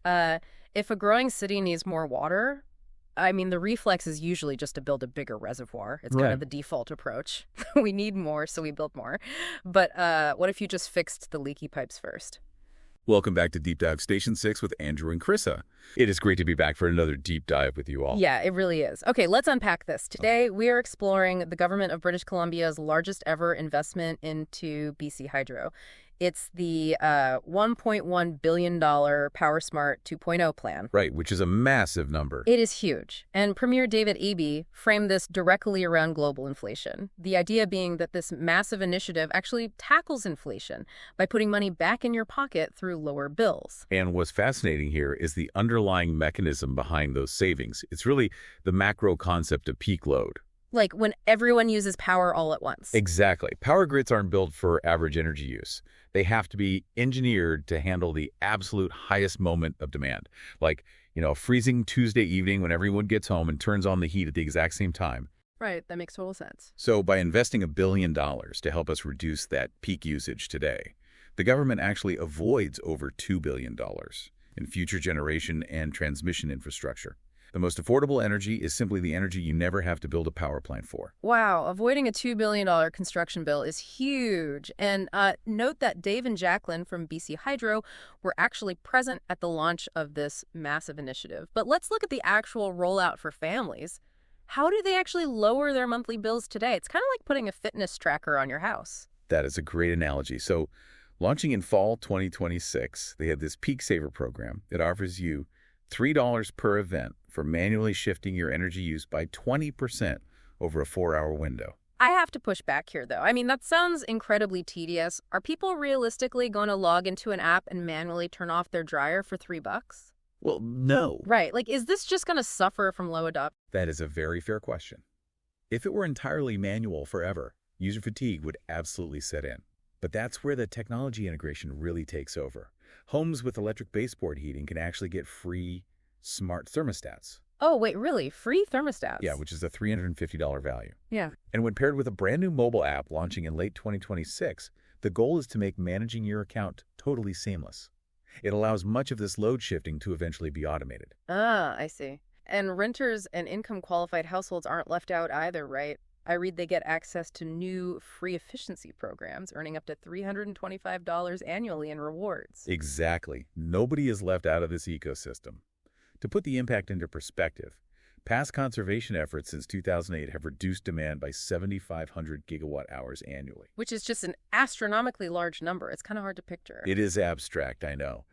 If a growing city needs more water, I mean, the reflex is usually just to build a bigger reservoir. It's kind Right. of the default approach. We need more, so we build more. But what if you just fixed the leaky pipes first? Welcome back to Deep Dive Station 6 with Andrew and Charissa. It is great to be back for another deep dive with you all. Yeah, it really is. Okay, let's unpack this. Today, we are exploring the government of British Columbia's largest ever investment into BC Hydro. It's the $1.1 billion PowerSmart 2.0 plan. Right, which is a massive number. It is huge. And Premier David Eby framed this directly around global inflation. The idea being that this massive initiative actually tackles inflation by putting money back in your pocket through lower bills. And what's fascinating here is the underlying mechanism behind those savings. It's really the macro concept of peak load. Like when everyone uses power all at once. Exactly. Power grids aren't built for average energy use. They have to be engineered to handle the absolute highest moment of demand. Like, a freezing Tuesday evening when everyone gets home and turns on the heat at the exact same time. Right, that makes total sense. So by investing $1 billion to help us reduce that peak usage today, the government actually avoids over $2 billion in future generation and transmission infrastructure. The most affordable energy is simply the energy you never have to build a power plant for. Wow, avoiding a $2 billion construction bill is huge. And note that Dave and Jacqueline from BC Hydro were actually present at the launch of this massive initiative. But let's look at the actual rollout for families. How do they actually lower their monthly bills today? It's kind of like putting a fitness tracker on your house. That is a great analogy. So launching in fall 2026, they have this Peak Saver program that offers you $3 per event for manually shifting your energy use by 20% over a 4-hour window. I have to push back here, though. I mean, that sounds incredibly tedious. Are people realistically going to log into an app and manually turn off their dryer for $3? Well, no. Right. Like, is this just going to suffer from low adoption? That is a very fair question. If it were entirely manual forever, user fatigue would absolutely set in. But that's where the technology integration really takes over. Homes with electric baseboard heating can actually get free smart thermostats. Oh, wait, really? Free thermostats? Yeah, which is a $350 value. Yeah. And when paired with a brand new mobile app launching in late 2026, the goal is to make managing your account totally seamless. It allows much of this load shifting to eventually be automated. Ah, I see. And renters and income-qualified households aren't left out either, right? I read they get access to new free efficiency programs, earning up to $325 annually in rewards. Exactly. Nobody is left out of this ecosystem. To put the impact into perspective, past conservation efforts since 2008 have reduced demand by 7,500 gigawatt hours annually. Which is just an astronomically large number. It's kind of hard to picture. It is abstract, I know.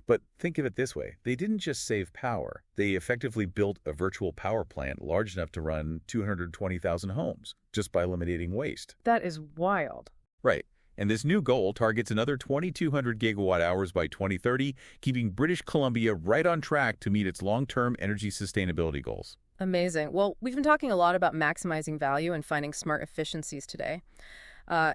But think of it this way. They didn't just save power. They effectively built a virtual power plant large enough to run 220,000 homes just by eliminating waste. That is wild. Right. And this new goal targets another 2,200 gigawatt hours by 2030, keeping British Columbia right on track to meet its long-term energy sustainability goals. Amazing. Well, we've been talking a lot about maximizing value and finding smart efficiencies today.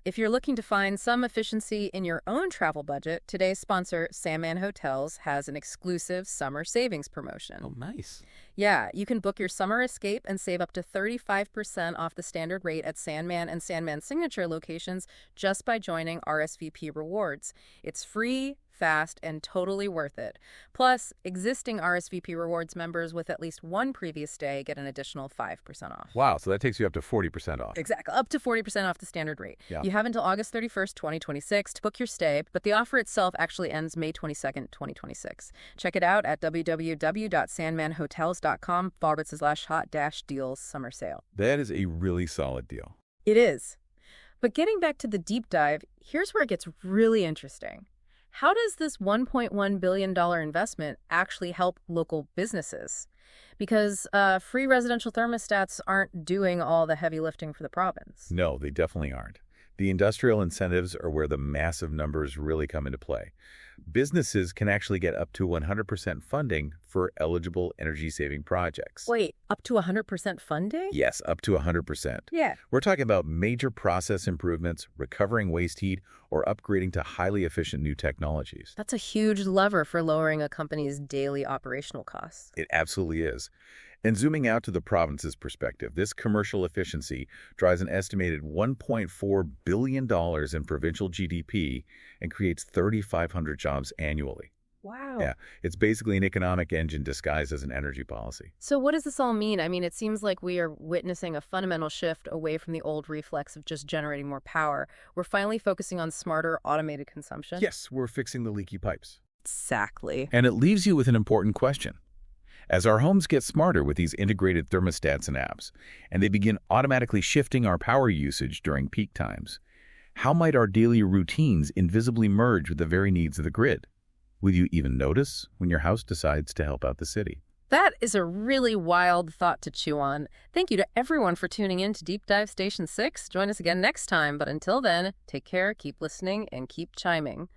If you're looking to find some efficiency in your own travel budget, today's sponsor, Sandman Hotels, has an exclusive summer savings promotion. Oh, nice. Yeah, you can book your summer escape and save up to 35% off the standard rate at Sandman and Sandman Signature locations just by joining RSVP Rewards. It's free, fast, and totally worth it. Plus, existing RSVP Rewards members with at least one previous stay get an additional 5% off. Wow, so that takes you up to 40% off. Exactly, up to 40% off the standard rate. Yeah. You have until August 31st, 2026 to book your stay, but the offer itself actually ends May 22nd, 2026. Check it out at www.sandmanhotels.com/hot-deals summer sale. That is a really solid deal. It is. But getting back to the deep dive, here's where it gets really interesting. How does this $1.1 billion investment actually help local businesses? Because free residential thermostats aren't doing all the heavy lifting for the province. No, they definitely aren't. The industrial incentives are where the massive numbers really come into play. Businesses can actually get up to 100% funding for eligible energy-saving projects. Wait, up to 100% funding? Yes, up to 100%. Yeah. We're talking about major process improvements, recovering waste heat, or upgrading to highly efficient new technologies. That's a huge lever for lowering a company's daily operational costs. It absolutely is. And zooming out to the province's perspective, this commercial efficiency drives an estimated $1.4 billion in provincial GDP and creates 3,500 jobs annually. Wow. Yeah, it's basically an economic engine disguised as an energy policy. So what does this all mean? I mean, it seems like we are witnessing a fundamental shift away from the old reflex of just generating more power. We're finally focusing on smarter, automated consumption. Yes, we're fixing the leaky pipes. Exactly. And it leaves you with an important question. As our homes get smarter with these integrated thermostats and apps, and they begin automatically shifting our power usage during peak times, how might our daily routines invisibly merge with the very needs of the grid? Will you even notice when your house decides to help out the city? That is a really wild thought to chew on. Thank you to everyone for tuning in to Deep Dive Station 6. Join us again next time, but until then, take care, keep listening, and keep chiming.